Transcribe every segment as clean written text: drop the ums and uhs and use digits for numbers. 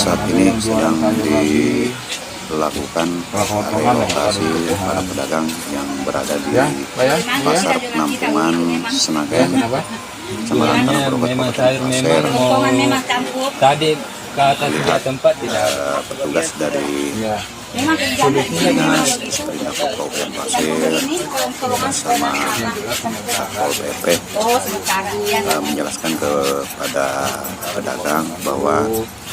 saat ini sedang dilakukan relokasi para pedagang yang berada di pasar penampungan Senagan, Kecamatan memang saya memang mau tadi ke atas dua tempat tidak petugas dari Perindak Kabupaten Pasir bersama Satpol PP menjelaskan kepada pedagang bahwa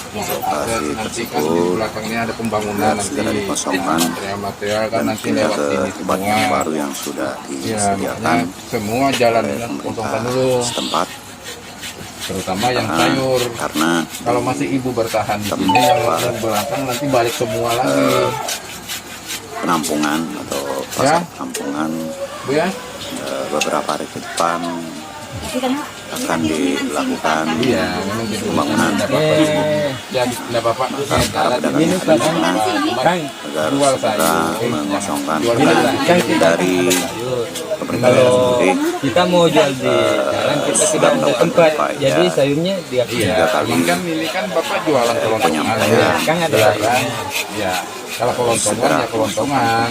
lokasi tersebut belakangnya ada pembangunan segera dikosongkan dan pindah ke tempat yang baru yang sudah disediakan semua jalan kosongkan dulu setempat, terutama yang sayur karena kalau masih ibu bertahan di sini yang belakang nanti balik semua lagi penampungan atau pasar penampungan Bu ya beberapa hari ke depan akan dilakukan pembangunan jadi tidak apa-apa para pedagang yang ada di sana agar segera mengosongkan dari keberadaan sendiri. kita mau jual di jalan, kita sudah ada tempat, jadi sayurnya dia kan ini kan bapak jualan kelontongan kan ada sayurnya. Ya kalau kelontongan ya kelontongan.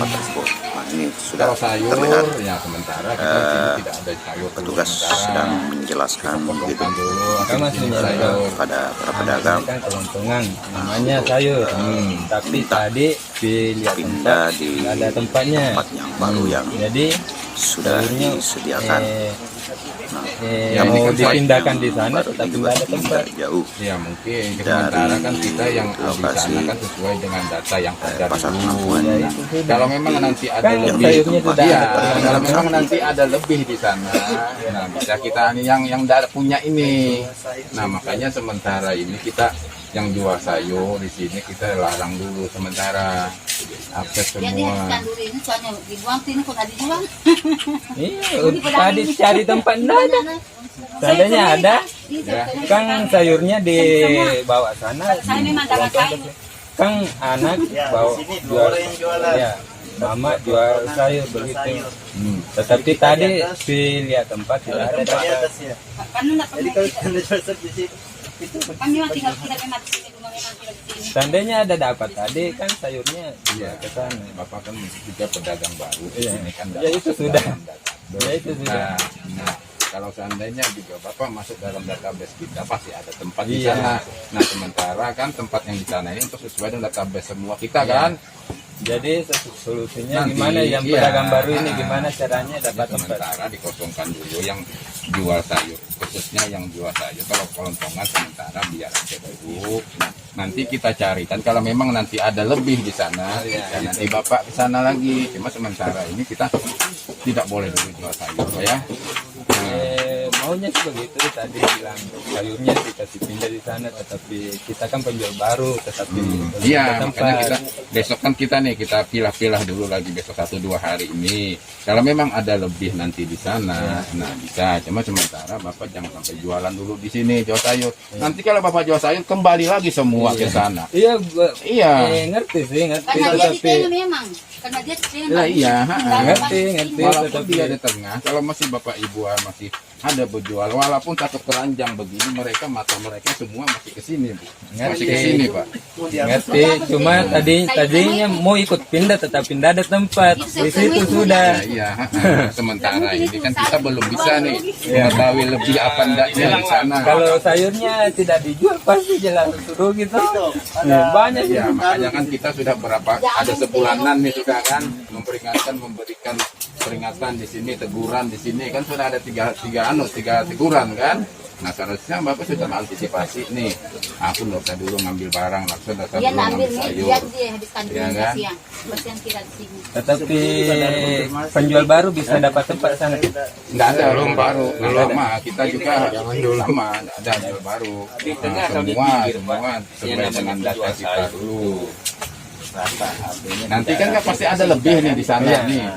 Ini sudah Kalau sayur terlihat ya sementara kita di sini tidak ada sayur. petugas sedang menjelaskan begitu Kan masih sayur kepada para pedagang kan kelontongan namanya sayur, tapi tadi dilihat pindah tempat di nggak ada tempatnya, tempat yang baru yang jadi sudah disediakan. yang mau dipindahkan di sana baru tetapi juga nggak ada tempat. tidak jauh Ya mungkin dari sementara kan kita yang di lokasi sana kan sesuai dengan data yang ada pasar dulu. penampungan. Kalau memang nanti ada Kan lebih, sayurnya sudah iya, ada. kalau memang nanti ada lebih di sana, nah bisa kita yang tidak punya ini. Nah makanya sementara ini kita yang jual sayur di sini kita larang dulu sementara akses Jadi semua. kan dulu ini soalnya dibuang sini kok nggak dijual. Iya, tadi cari tempat nggak ada. Seandainya ada, kan sayurnya dibawa sana. Saya memang dapat sayur. Kan anak bawa jual, ya, mama jual sayur begitu. Tetapi tadi dilihat tempat tidak ada tempat. Kan nggak pernah. Kan memang tinggal kita memang di sini, rumah memang tinggal di sini. Seandainya ada dapat tadi kan sayurnya ke sana. Bapak kan juga pedagang baru di Iya. sini kan. Ya itu sudah. Ya itu sudah. Nah, kalau seandainya juga Bapak masuk dalam database kita pasti ada tempat di Iya. sana. Nah, sementara kan tempat yang di sana ini untuk sesuai dengan database semua kita Iya. kan. Jadi solusinya Nanti, gimana yang iya. pedagang baru ini gimana caranya dapat tempat? Sementara dikosongkan dulu yang jual sayur, khususnya yang jual sayur. Kalau kelontongan sementara biar aja dulu. Nah, nanti kita carikan kalau memang nanti ada lebih di sana, ya nanti Bapak ke sana lagi. Cuma sementara ini kita tidak boleh dulu jual sayur ya. Maunya sih begitu, tadi bilang sayurnya dikasih pindah di sana, tetapi kita kan penjual baru, tetapi Iya, ada makanya kita besok kan kita nih kita pilah-pilah dulu lagi besok 1-2 hari ini. Kalau memang ada lebih nanti di sana, nah bisa. Cuma sementara Bapak jangan sampai jualan dulu di sini jual sayur. Nanti kalau Bapak jual sayur kembali lagi semua ke sana. Iya, Iya. ngerti sih, ngerti, Karena dia di tetapi tengah memang. Karena dia di tengah. Lah iya, ngerti, walaupun tetapi dia di tengah, kalau masih Bapak Ibu masih ada berjual, walaupun satu keranjang begini, mereka mata mereka semua masih ke sini, Bu. Masih ke sini, Pak. ngerti. Cuma tadinya mau ikut pindah, tetapi tidak ada tempat. Di situ sudah. Iya, sementara ini kan kita belum bisa nih mengetahui lebih apa enggaknya di sana. Kalau sayurnya tidak dijual pasti jelas suruh gitu. Banyak Ya, ya. makanya kan kita sudah berapa ada sebulanan nih sudah kan memberikan peringatan di sini, teguran di sini kan sudah ada tiga teguran kan. Nah seharusnya Bapak sudah antisipasi nih. Aku nggak usah dulu ngambil barang, langsung dasar Dia dulu ambil ngambil nih, sayur. dia habiskan dulu Iya kan? siang. Siang kita di sini. Tetapi penjual baru bisa dapat tempat sana. Nggak ada belum baru, nggak lama. Kita juga lama, nggak ada jual baru. Nah, semua sesuai dengan data kita dulu. Nanti kan pasti ada lebih nih di sana nih.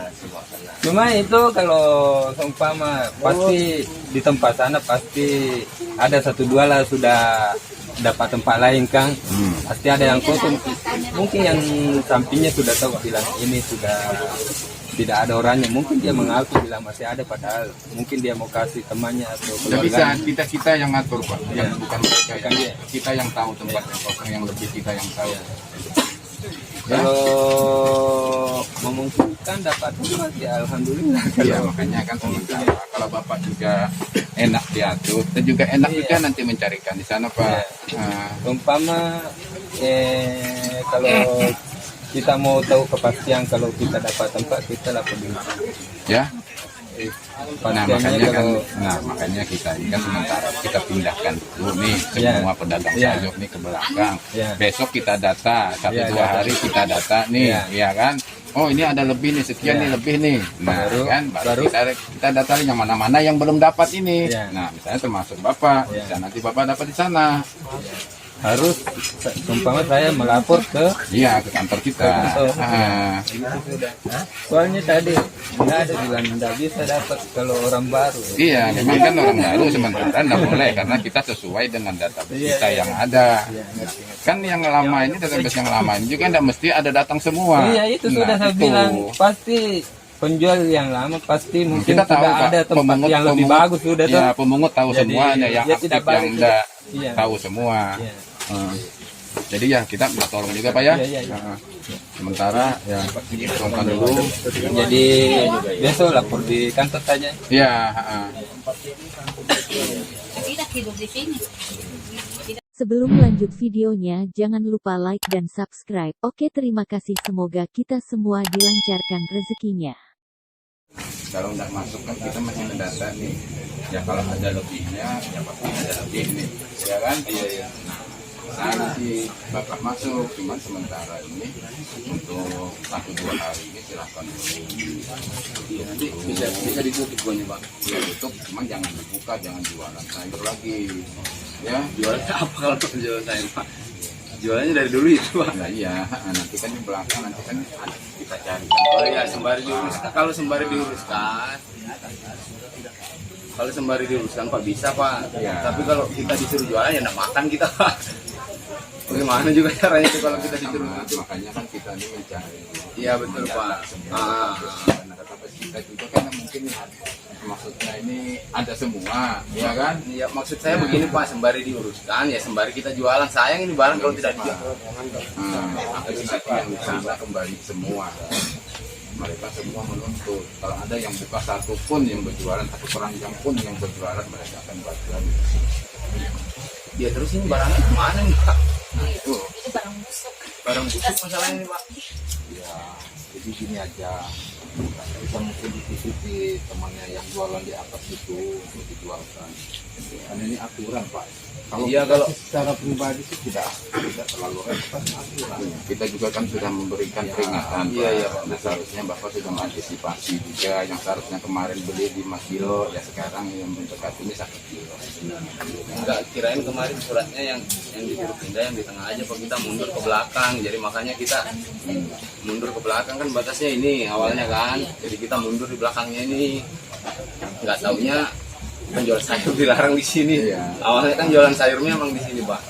Cuma itu kalau seumpama pasti di tempat sana pasti ada 1-2 lah sudah dapat tempat lain kan. Pasti ada yang kosong. Mungkin yang sampingnya sudah tahu bilang ini sudah tidak ada orangnya. Mungkin dia mengaku bilang masih ada, padahal mungkin dia mau kasih temannya atau Tidak bisa, keluarga. kita yang ngatur Pak, yang Ya. bukan mereka Bukan dia. kita yang tahu tempat yang kosong, yang lebih kita yang tahu. Kalau memungkinkan dapat tempat ya alhamdulillah. Iya, makanya kan sementara kalau Bapak juga enak diatur, dan juga enak juga nanti mencarikan di sana Pak. Nah, Umpama kalau kita mau tahu kepastian kalau kita dapat tempat, kita lapor dulu. ya. Nah Pastiannya makanya kan, kalau makanya kita ini kan sementara kita pindahkan dulu nih Ya. semua pedagang Ya. sayur nih ke belakang. Ya. Besok kita data 1-2 Ya, data. hari kita data nih, Ya. ya kan? Oh ini ada lebih nih, sekian Ya. nih lebih nih. Nah Baru- kan baru- kita data yang mana-mana yang belum dapat ini. Ya. Nah misalnya termasuk Bapak, Ya. bisa nanti Bapak dapat di sana. harus umpama saya melapor ke Iya ke kantor kita. Ke kantor. Ah. soalnya tadi nggak ada bilang nggak bisa dapat kalau orang baru. Iya, memang kan orang baru sementara nggak boleh karena kita sesuai dengan database Iya, kita iya. yang ada. Iya, ngerti. Kan yang lama ini database yang lama ini juga nggak mesti ada datang semua. Iya itu sudah Nah, saya itu. bilang, pasti penjual yang lama pasti mungkin Kita tahu sudah Pak, ada tempat yang lebih bagus sudah tuh. Ya, pemungut tahu Jadi, semuanya, yang dia aktif tidak yang balik. enggak Iya. tahu semua. Iya. Jadi ya kita minta tolong juga Pak ya. Iya, iya. Nah, sementara ya tolongkan dulu. Jadi besok lapor di kantor saja. Ya, Tidak hidup di sini. Sebelum lanjut videonya, jangan lupa like dan subscribe. Oke, terima kasih. Semoga kita semua dilancarkan rezekinya. kalau nggak masuk kan kita masih mendata nih. Ya kalau ada lebihnya, ya pasti ada lebih nih. Ya kan? Iya, iya. Nah, nanti Bapak masuk, cuman sementara ini untuk 1-2 hari ini silahkan dulu. Iya, nanti bisa ditutup gue Pak. Ya tutup, cuman jangan dibuka, jangan jualan sayur lagi. Ya, Jualan apa kalau jualan sayur Pak? Jualannya dari dulu itu Pak. nah iya, nanti kan di belakang nanti kan kita cari. Oh iya, sembari diuruskan. Kalau sembari diuruskan, Pak bisa Pak. Ya. Tapi kalau kita disuruh jualan ya nggak makan kita Pak. Bagaimana juga caranya itu kalau kita disuruh? Makanya kan kita ini mencari. Iya betul Pak. Karena database kita juga kan mungkin maksudnya ini ada semua, ya kan? Iya maksud saya begini Pak, sembari diuruskan ya sembari kita jualan. Sayang ini barang kalau tidak dijual. Tapi nanti yang di sana kembali semua. Mereka semua menuntut. Kalau ada yang buka satu pun yang berjualan, satu keranjang pun yang berjualan, mereka akan bagian. Ya terus ini barangnya kemana nih Pak? Itu Itu barang busuk. Barang busuk masalahnya nih Pak. ya, jadi gini aja. Kita mungkin dititipi temannya yang jualan di atas itu untuk dijualkan. Karena ini aturan Pak. Iya, kalau- secara pribadi sih tidak terlalu repot aturan. Kita juga kan sudah memberikan peringatan. Iya, Pak. iya, Pak. Nah, seharusnya Bapak sudah mengantisipasi juga yang seharusnya kemarin beli di 5 kilo, ya sekarang yang mendekat ini 1 kilo. Enggak, kirain kemarin suratnya yang disuruh pindah yang di tengah aja Pak, kita mundur ke belakang. Jadi makanya kita mundur ke belakang kan batasnya ini awalnya kan. Jadi kita mundur di belakangnya ini. Enggak taunya penjual sayur dilarang di sini. Iya. Awalnya kan jualan sayurnya emang di sini Pak.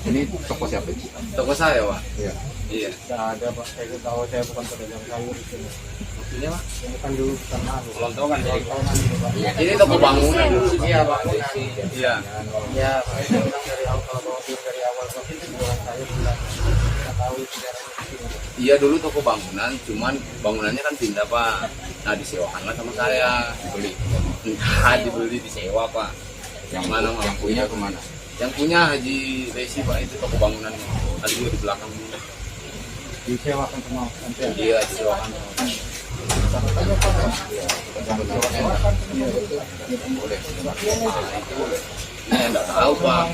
Ini toko siapa itu? Toko saya Pak. Iya. Iya. Ada Pak, saya tahu saya bukan pedagang sayur di sini. Maksudnya Pak? Ini kan dulu karena Kelontongan ya. Ini toko bangunan dulu. Iya Pak. Iya. ya saya bilang dari awal kalau dari awal Pak itu jualan sayur bilang kita tahu sejarahnya di sini. Iya dulu toko bangunan, cuman bangunannya kan pindah Pak. Nah disewakanlah sama saya. Dibeli. Enggak dibeli disewa Pak. Yang Mana, yang Mas? punya kemana? Yang punya Haji Resi Pak itu toko bangunannya. Tadi juga di belakang dulu. Disewakan semua nanti. Iya disewakan. Boleh. Saya enggak tahu Pak.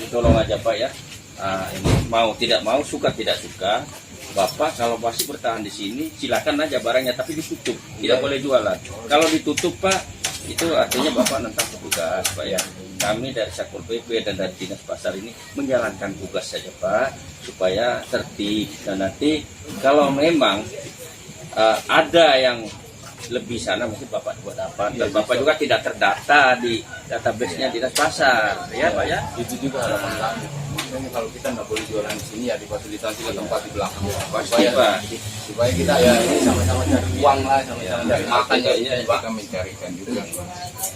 Tolong aja Pak ya. Ini mau tidak mau, suka tidak suka, Bapak kalau masih bertahan di sini silakan aja barangnya, tapi ditutup, tidak boleh jualan. Kalau ditutup Pak, itu artinya Bapak nentang petugas Pak ya. Kami dari Satpol PP dan dari Dinas Pasar ini menjalankan tugas saja Pak, supaya tertib. Dan nanti kalau memang ada yang lebih sana mungkin Bapak buat apa, dan Bapak juga tidak terdata di database-nya Dinas Pasar ya Pak ya. Itu juga harapan kami. maksudnya kalau kita nggak boleh jualan di sini ya difasilitasi ke tempat di belakang Pasti, Pak. supaya kita ya ini sama-sama cari uang lah, sama-sama cari makan ya ini Pak. Kita mencarikan juga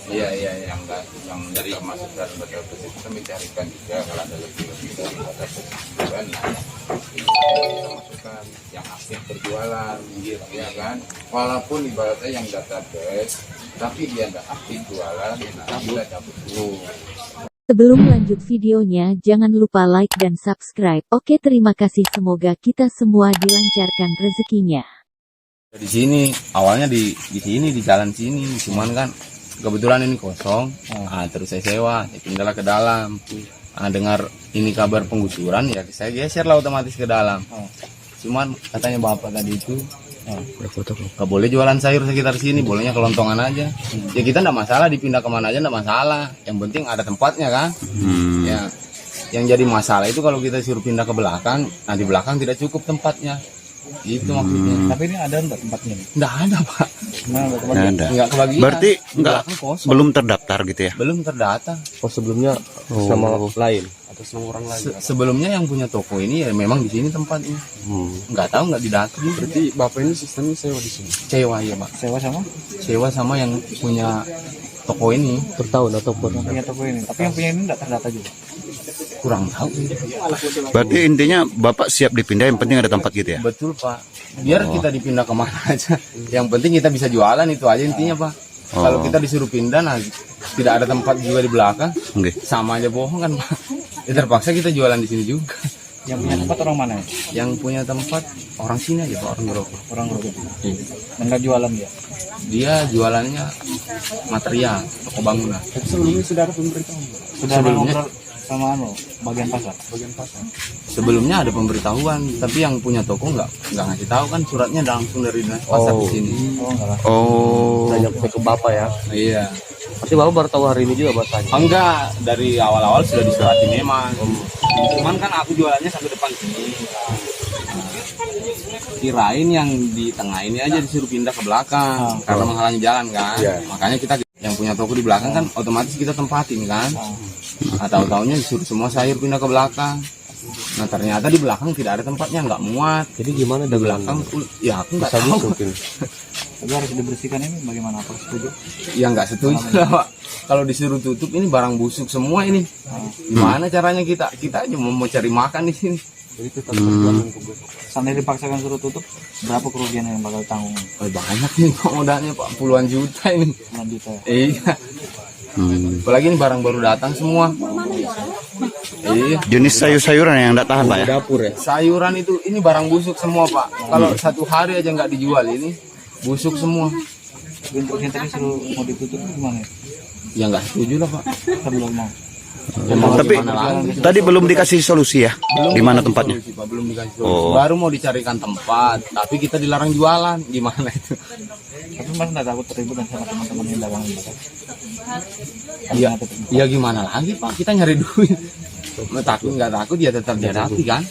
Iya yang dari masuk dalam batas tersebut, kita mencarikan juga kalau ada lebih dari batas tersebut kan, kita masukkan yang aktif berjualan gitu ya kan, walaupun ibaratnya yang database tapi dia nggak aktif jualan, nah kita cabut dulu. Sebelum lanjut videonya, jangan lupa like dan subscribe. Oke, terima kasih. Semoga kita semua dilancarkan rezekinya. di sini awalnya di sini di jalan sini, cuman kan kebetulan ini kosong, terus saya sewa, saya pindahlah ke dalam. Dengar ini kabar penggusuran ya saya geser lah otomatis ke dalam. Cuman katanya bapak tadi itu nggak boleh jualan sayur sekitar sini, bolehnya kelontongan aja. Ya kita nggak masalah dipindah kemana aja, nggak masalah. Yang penting ada tempatnya kan. Ya, yang jadi masalah itu kalau kita suruh pindah ke belakang, nah di belakang tidak cukup tempatnya. Itu maksudnya. Tapi ini ada enggak tempatnya? Nggak ada Pak. Nggak ada. Nggak kebagian. Berarti Di nggak belakang kosong. belum terdaftar gitu ya? Belum terdata. Oh, sebelumnya sama lain atau sama orang lain? Sebelumnya yang punya toko ini ya memang di sini tempatnya. Nggak tahu, nggak didata. Berarti bapak ini sistemnya sewa di sini. Sewa ya Pak. Sewa sama? Sewa sama yang punya toko ini. Per tahun atau per punya toko ini. Tapi yang punya ini enggak terdata juga. Kurang tahu. Berarti intinya bapak siap dipindah, yang penting ada tempat gitu ya? Betul Pak. Biar kita dipindah kemana aja. Yang penting kita bisa jualan, itu aja intinya Pak. Kalau kita disuruh pindah, nah tidak ada tempat juga di belakang. Oke. Sama aja bohong kan Pak. Ya terpaksa kita jualan di sini juga. Yang punya tempat orang mana? Yang punya tempat orang sini aja Pak, orang Grogol. Orang Grogol. Enggak jualan dia. Dia jualannya material, toko bangunan. Sebelumnya sudah ada pemberitahuan. Sudah ada ngobrol sama bagian pasar. Sebelumnya ada pemberitahuan, tapi yang punya toko nggak ngasih tahu kan, suratnya langsung dari dinas pasar di sini. Oh. Tanya ke bapak ya. Iya. Pasti bapak baru tahu hari ini juga bapak tanya. Enggak, dari awal-awal sudah disurati memang. Cuman kan aku jualannya sampai depan sini. Kirain yang di tengah ini aja disuruh pindah ke belakang karena menghalangi jalan kan. Makanya kita yang punya toko di belakang kan otomatis kita tempatin kan. Tahu-taunya disuruh semua sayur pindah ke belakang. Nah ternyata di belakang tidak ada tempatnya, nggak muat. Jadi gimana Di belakang ya aku nggak tahu. Tapi harus dibersihkan ini bagaimana, apa setuju? Ya nggak setuju lah Pak. Kalau disuruh tutup ini barang busuk semua ini. Gimana caranya kita aja mau cari makan di sini. Jadi tetap berjualan untuk sampai dipaksakan suruh tutup, berapa kerugian yang bakal tanggung? Banyak nih Pak modalnya Pak, puluhan juta ini. Puluhan juta. Iya. Apalagi ini barang baru datang semua. Iya. Jenis sayur-sayuran yang tidak tahan pak ya? Dapur ya. Sayuran itu ini barang busuk semua Pak. Kalau satu hari aja nggak dijual ini busuk semua. Bentuknya tadi suruh mau ditutup gimana? Ya nggak setuju lah Pak. Kita belum mau. Tapi tadi belum dikasih solusi ya? Di mana tempatnya? Solusi, Pak. Belum dikasih solusi. Baru mau dicarikan tempat, tapi kita dilarang jualan. Gimana itu? Tapi mas nggak takut ribut sama teman-teman yang dagang di belakang? Iya. Ya gimana lagi Pak? Kita nyari duit. Takut nggak takut ya tetap dihadapi kan?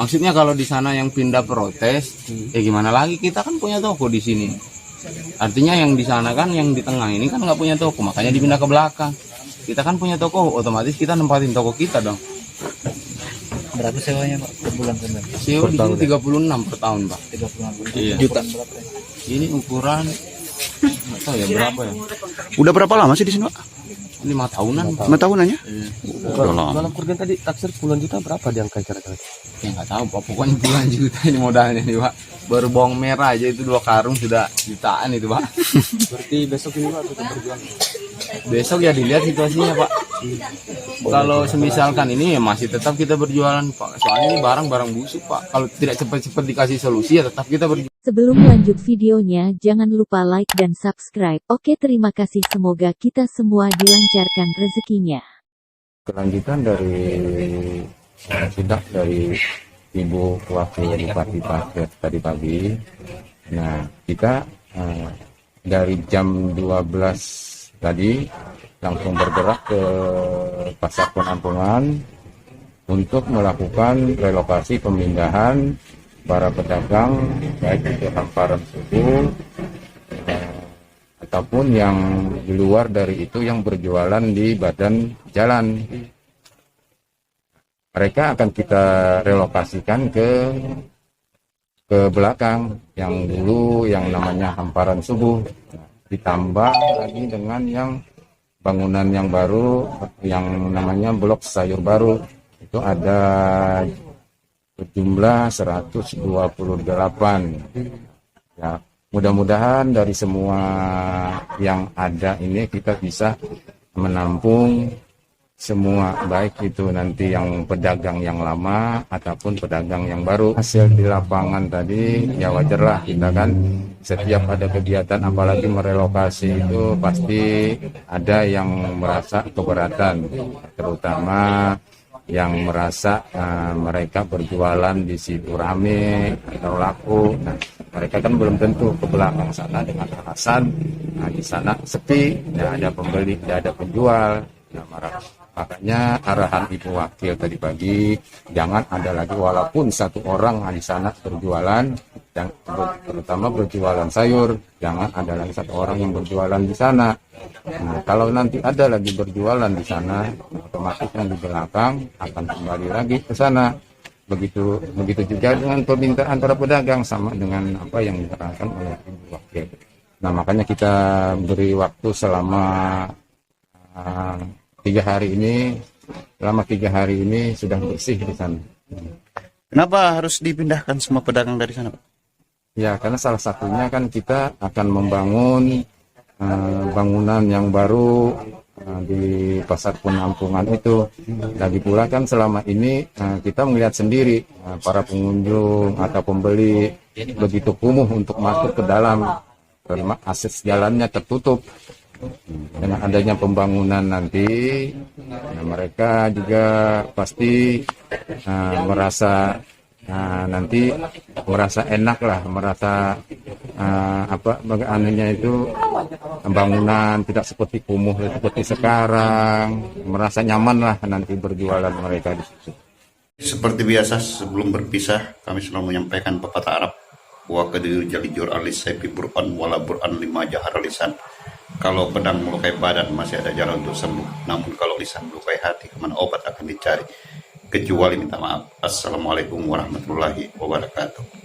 Maksudnya kalau di sana yang pindah protes, ya gimana lagi? Kita kan punya toko di sini. Artinya yang di sana kan, yang di tengah ini kan nggak punya toko, makanya dipindah ke belakang. Kita kan punya toko, otomatis kita nempatin toko kita dong. Berapa sewanya Pak per bulan sebenarnya? Sewa di sini 36 per tahun Pak. 36 Iya. juta. Berapa ya? Ini ukuran nggak tahu ya berapa ya? Udah berapa lama sih di sini pak? 5 tahunan. 5 tahunan ya? Iya. Udah lama. Dalam kerugian tadi taksir puluhan juta berapa diangkat kira-kira? Ya nggak tahu Pak, pokoknya puluhan juta ini modalnya nih Pak. Baru bawang merah aja itu 2 karung sudah jutaan itu Pak. Berarti besok ini Pak tetap berjuang. Besok ya dilihat situasinya Pak. Kalau semisalkan ini ya masih tetap kita berjualan Pak. Soalnya ini barang-barang busuk Pak. Kalau tidak cepat-cepat dikasih solusi ya tetap kita berjualan. Sebelum lanjut videonya, jangan lupa like dan subscribe. Oke, terima kasih. Semoga kita semua dilancarkan rezekinya. Kelanjutan dari sidak dari Ibu Wakil Bupati Pasir tadi pagi. Nah, kita dari jam 12 tadi langsung bergerak ke Pasar Penampungan untuk melakukan relokasi pemindahan para pedagang baik itu hamparan suku ataupun yang di luar dari itu yang berjualan di badan jalan. mereka akan kita relokasikan ke belakang yang dulu yang namanya hamparan subuh, ditambah lagi dengan yang bangunan yang baru yang namanya blok sayur baru, itu ada berjumlah 128 ya. Mudah-mudahan dari semua yang ada ini kita bisa menampung semua, baik itu nanti yang pedagang yang lama ataupun pedagang yang baru. Hasil di lapangan tadi ya wajarlah, kita kan setiap ada kegiatan apalagi merelokasi itu pasti ada yang merasa keberatan, terutama yang merasa mereka berjualan di situ rame atau laku. Nah, mereka kan belum tentu ke belakang sana dengan alasan di sana sepi, tidak ada pembeli, tidak ada penjual. Nah, makanya arahan Ibu Wakil tadi pagi, jangan ada lagi walaupun satu orang di sana berjualan, yang terutama berjualan sayur, jangan ada lagi satu orang yang berjualan di sana. Nah, kalau nanti ada lagi berjualan di sana, otomatis yang di belakang akan kembali lagi ke sana. Begitu juga dengan permintaan para pedagang, sama dengan apa yang diterangkan oleh Ibu Wakil. Nah, makanya kita beri waktu selama 3 hari ini. Selama 3 hari ini sudah bersih di sana. Kenapa harus dipindahkan semua pedagang dari sana, Pak? Ya, karena salah satunya kan kita akan membangun bangunan yang baru di pasar penampungan itu. Lagi pula kan selama ini kita melihat sendiri para pengunjung atau pembeli begitu kumuh untuk masuk ke dalam karena akses jalannya tertutup. Dengan adanya pembangunan nanti, mereka juga pasti merasa nanti merasa enak lah, merasa bagaimana itu bangunan tidak seperti kumuh seperti sekarang, merasa nyaman lah nanti berjualan mereka di situ. Seperti biasa, sebelum berpisah kami selalu menyampaikan pepatah Arab, wa qadir jalijur alis sayfi bur'an wala bur'an lima jahar lisan. Kalau pedang melukai badan masih ada jalan untuk sembuh, namun kalau lisan melukai hati, kemana obat akan dicari, kecuali minta maaf. Assalamualaikum warahmatullahi wabarakatuh.